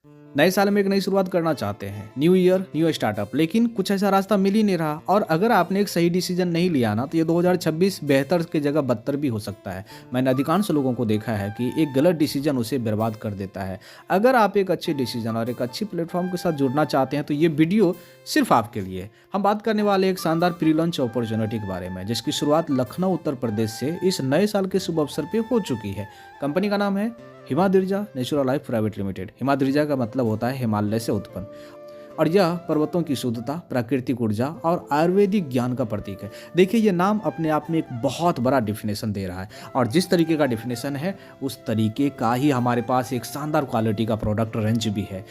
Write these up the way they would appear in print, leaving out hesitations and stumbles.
नए साल में एक नई शुरुआत करना चाहते हैं, न्यू ईयर न्यू स्टार्टअप, लेकिन कुछ ऐसा रास्ता मिल ही नहीं रहा। और अगर आपने एक सही डिसीजन नहीं लिया ना, तो ये 2026 बेहतर की जगह बदतर भी हो सकता है। मैंने अधिकांश लोगों को देखा है कि एक गलत डिसीजन उसे बर्बाद कर देता है। अगर आप एक अच्छे डिसीजन और एक अच्छी प्लेटफॉर्म के साथ जुड़ना चाहते हैं, तो ये वीडियो सिर्फ आपके लिए। हम बात करने वाले एक शानदार प्री लॉन्च अपॉर्चुनिटी के बारे में, जिसकी शुरुआत लखनऊ उत्तर प्रदेश से इस नए साल के शुभ अवसर पे हो चुकी है। कंपनी का नाम है हिमाद्रिजा नेचुरल लाइफ प्राइवेट लिमिटेड। हिमाद्रिजा का मतलब होता है हिमालय से उत्पन्न, और यह पर्वतों की शुद्धता, प्राकृतिक ऊर्जा और आयुर्वेदिक ज्ञान का प्रतीक है। देखिए, यह नाम अपने आप में एक बहुत बड़ा डिफिनेशन दे रहा है, और जिस तरीके का डिफिनेशन है उस तरीके का ही हमारे पास एक शानदार क्वालिटी का प्रोडक्ट रेंज भी है।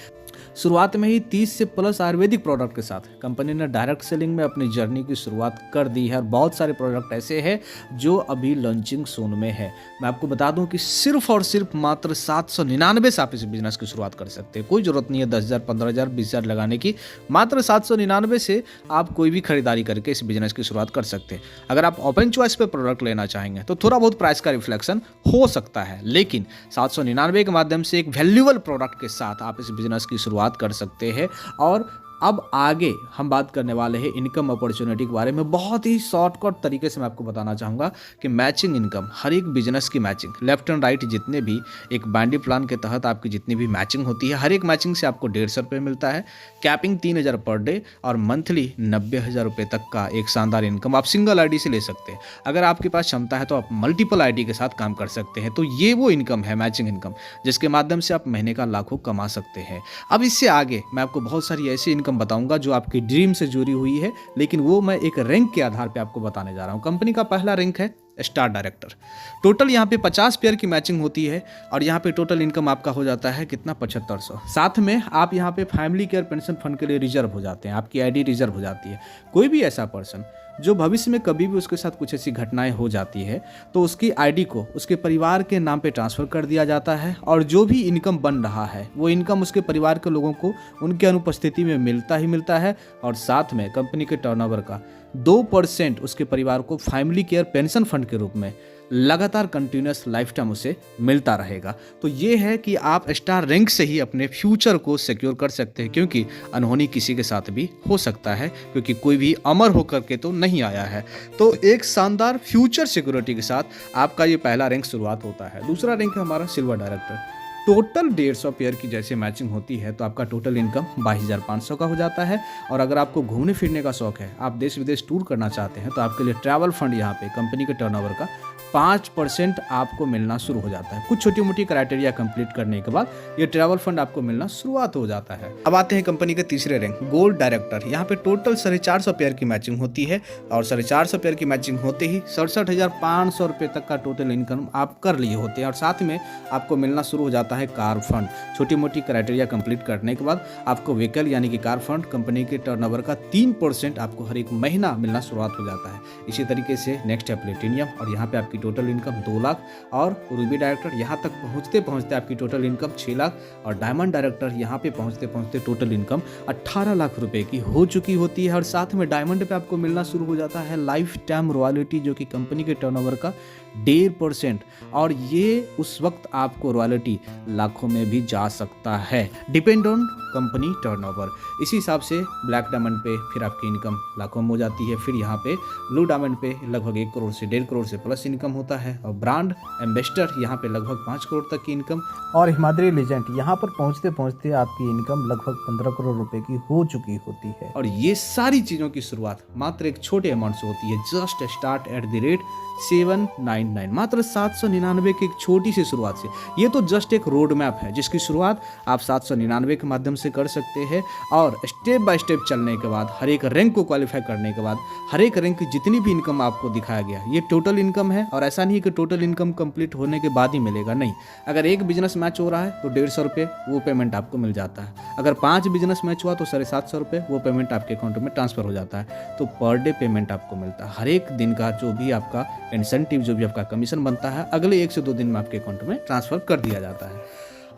शुरुआत में ही 30 से प्लस आयुर्वेदिक प्रोडक्ट के साथ कंपनी ने डायरेक्ट सेलिंग में अपनी जर्नी की शुरुआत कर दी है, और बहुत सारे प्रोडक्ट ऐसे हैं जो अभी लॉन्चिंग सोन में है। मैं आपको बता दूं कि सिर्फ और सिर्फ मात्र 799 से आप इस बिजनेस की शुरुआत कर सकते हैं। कोई जरूरत नहीं है 10,000, 15,000, 20,000 लगाने की। मात्र 799 से आप कोई भी खरीदारी करके इस बिजनेस की शुरुआत कर सकते हैं। अगर आप ओपन चॉइस पे प्रोडक्ट लेना चाहेंगे तो थोड़ा बहुत प्राइस का रिफ्लेक्शन हो सकता है, लेकिन 799 के माध्यम से एक वैल्यूएबल प्रोडक्ट के साथ आप इस बिजनेस की शुरुआत कर सकते हैं। और अब आगे हम बात करने वाले हैं इनकम अपॉर्चुनिटी के बारे में। बहुत ही शॉर्टकट तरीके से मैं आपको बताना चाहूँगा कि मैचिंग इनकम, हर एक बिजनेस की मैचिंग, लेफ्ट एंड राइट जितने भी एक बैंडी प्लान के तहत आपकी जितनी भी मैचिंग होती है, हर एक मैचिंग से आपको 150 रुपये मिलता है। कैपिंग 3,000 पर डे और मंथली 90,000 रुपये तक का एक शानदार इनकम आप सिंगल आईडी से ले सकते हैं। अगर आपके पास क्षमता है तो आप मल्टीपल आईडी के साथ काम कर सकते हैं। तो ये वो इनकम है, मैचिंग इनकम, जिसके माध्यम से आप महीने का लाखों कमा सकते हैं। अब इससे आगे मैं आपको बहुत सारी ऐसी इनकम बताऊंगा जो आपकी ड्रीम से जुड़ी हुई है, लेकिन वो मैं एक रैंक के आधार पे आपको बताने जा रहा हूं। कंपनी का पहला रैंक है स्टार डायरेक्टर। टोटल यहाँ पे 50 पेयर की मैचिंग होती है, और यहाँ पे टोटल इनकम आपका हो जाता है कितना, 7500। साथ में आप यहाँ पे फैमिली केयर पेंशन फंड के लिए रिजर्व हो जाते हैं, आपकी आईडी रिजर्व हो जाती है। कोई भी ऐसा पर्सन जो भविष्य में कभी भी उसके साथ कुछ ऐसी घटनाएं हो जाती है, तो उसकी आईडी को उसके परिवार के नाम पे ट्रांसफ़र कर दिया जाता है, और जो भी इनकम बन रहा है वो इनकम उसके परिवार के लोगों को उनके अनुपस्थिति में मिलता ही मिलता है। और साथ में कंपनी के टर्नओवर का 2% उसके परिवार को फैमिली केयर पेंशन फंड के रूप में लगातार कंटिन्यूस लाइफ टाइम उसे मिलता रहेगा। तो ये है कि आप स्टार रैंक से ही अपने फ्यूचर को सिक्योर कर सकते हैं, क्योंकि अनहोनी किसी के साथ भी हो सकता है, क्योंकि कोई भी अमर होकर के तो नहीं आया है। तो एक शानदार फ्यूचर सिक्योरिटी के साथ आपका ये पहला रैंक शुरुआत होता है। दूसरा रैंक है हमारा सिल्वर डायरेक्टर। टोटल 150 पेयर की जैसे मैचिंग होती है तो आपका टोटल इनकम 22,500 का हो जाता है। और अगर आपको घूमने फिरने का शौक है, आप देश विदेश टूर करना चाहते हैं, तो आपके लिए ट्रैवल फंड यहाँ पे कंपनी के टर्नओवर का 5% आपको मिलना शुरू हो जाता है। कुछ छोटी मोटी क्राइटेरिया कंप्लीट करने के बाद ये ट्रैवल फंड आपको मिलना शुरुआत हो जाता है। अब आते हैं कंपनी के तीसरे रैंक, गोल्ड डायरेक्टर। यहाँ पे टोटल 450 पेयर की मैचिंग होती है, और 450 पेयर की मैचिंग होते ही 67,500 रुपये तक का टोटल इनकम आप कर लिए होते हैं। और साथ में आपको मिलना शुरू हो जाता है कार फंड। छोटी मोटी क्राइटेरिया कंप्लीट करने के बाद आपको व्हीकल यानी कि कार फंड कंपनी के टर्नओवर का 3% आपको हर एक महीना मिलना शुरुआत हो जाता है। इसी तरीके से नेक्स्ट है प्लेटिनियम, और यहाँ पे आपकी टोटल इनकम 2 लाख। और रूबी डायरेक्टर यहाँ तक पहुँचते पहुँचते आपकी टोटल इनकम 6 लाख। और डायमंड डायरेक्टर यहाँ पे पहुँचते पहुँचते टोटल इनकम 18 लाख रुपए की हो चुकी होती है। और साथ में डायमंड पे आपको मिलना शुरू हो जाता है लाइफ टाइम रॉयल्टी, जो कि कंपनी के टर्नओवर का 1.5%। और ये उस वक्त आपको रॉयल्टी लाखों में भी जा सकता है, डिपेंड ऑन कंपनी टर्नओवर। इसी हिसाब से ब्लैक डायमंड पे फिर आपकी इनकम लाखों में हो जाती है। फिर यहाँ पे ब्लू डायमंड पे लगभग 1 करोड़ से 1.5 करोड़ से प्लस इनकम होता है। और ब्रांड एम्बेसडर यहाँ पे लगभग 5 करोड़ तक की इनकम। और हिमाद्री लेजेंड यहाँ पर पहुँचते पहुँचते आपकी इनकम लगभग 15 करोड़ रुपए की हो चुकी होती है। और ये सारी चीज़ों की शुरुआत मात्र एक छोटे अमाउंट से होती है। Just start at the rate 799, मात्र 799 की एक छोटी सी शुरुआत से। ये तो जस्ट एक रोड मैप है, जिसकी शुरुआत आप 799 के माध्यम से कर सकते हैं। और स्टेप बाय स्टेप चलने के बाद, हर एक रैंक को क्वालिफाई करने के बाद, हर एक रैंक की जितनी भी इनकम आपको दिखाया गया, ये टोटल इनकम है। और ऐसा नहीं है कि टोटल इनकम कंप्लीट होने के बाद ही मिलेगा, नहीं। अगर एक बिजनेस मैच हो रहा है तो 150 रुपये वो पेमेंट आपको मिल जाता है। अगर 5 बिजनेस मैच हुआ तो 750 रुपये वो पेमेंट आपके अकाउंट में ट्रांसफर हो जाता है। तो पर डे पेमेंट आपको मिलता है। हर एक दिन का जो भी आपका इंसेंटिव, जो भी आपका कमीशन बनता है, अगले 1 से 2 दिन में आपके अकाउंट में ट्रांसफ़र कर दिया जाता है।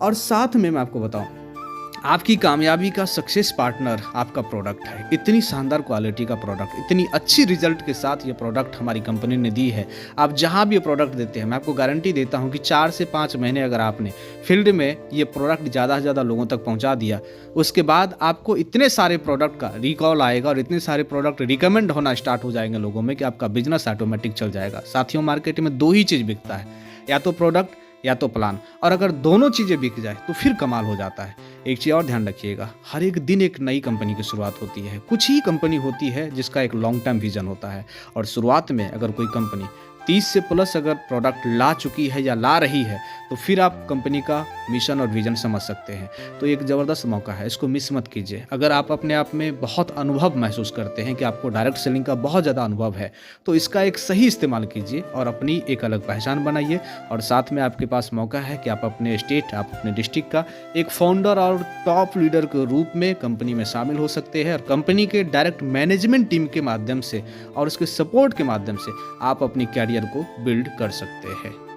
और साथ में मैं आपको बताऊं, आपकी कामयाबी का सक्सेस पार्टनर आपका प्रोडक्ट है। इतनी शानदार क्वालिटी का प्रोडक्ट, इतनी अच्छी रिजल्ट के साथ ये प्रोडक्ट हमारी कंपनी ने दी है। आप जहाँ भी ये प्रोडक्ट देते हैं, मैं आपको गारंटी देता हूँ कि 4 से 5 महीने अगर आपने फील्ड में ये प्रोडक्ट ज़्यादा से ज़्यादा लोगों तक पहुँचा दिया, उसके बाद आपको इतने सारे प्रोडक्ट का रिकॉल आएगा और इतने सारे प्रोडक्ट रिकमेंड होना स्टार्ट हो जाएंगे लोगों में कि आपका बिजनेस ऑटोमेटिक चल जाएगा। साथियों, मार्केट में 2 ही चीज़ बिकता है, या तो प्रोडक्ट या तो प्लान, और अगर दोनों चीज़ें बिक जाए तो फिर कमाल हो जाता है। एक चीज़ और ध्यान रखिएगा, हर एक दिन एक नई कंपनी की शुरुआत होती है। कुछ ही कंपनी होती है जिसका एक लॉन्ग टर्म विजन होता है, और शुरुआत में अगर कोई कंपनी 30 से प्लस अगर प्रोडक्ट ला चुकी है या ला रही है, तो फिर आप कंपनी का मिशन और विजन समझ सकते हैं। तो एक ज़बरदस्त मौका है, इसको मिस मत कीजिए। अगर आप अपने आप में बहुत अनुभव महसूस करते हैं कि आपको डायरेक्ट सेलिंग का बहुत ज़्यादा अनुभव है, तो इसका एक सही इस्तेमाल कीजिए और अपनी एक अलग पहचान बनाइए। और साथ में आपके पास मौका है कि आप अपने स्टेट, आप अपने डिस्ट्रिक्ट का एक फाउंडर और टॉप लीडर के रूप में कंपनी में शामिल हो सकते हैं, और कंपनी के डायरेक्ट मैनेजमेंट टीम के माध्यम से और उसके सपोर्ट के माध्यम से आप अपनी कैरियर को बिल्ड कर सकते हैं।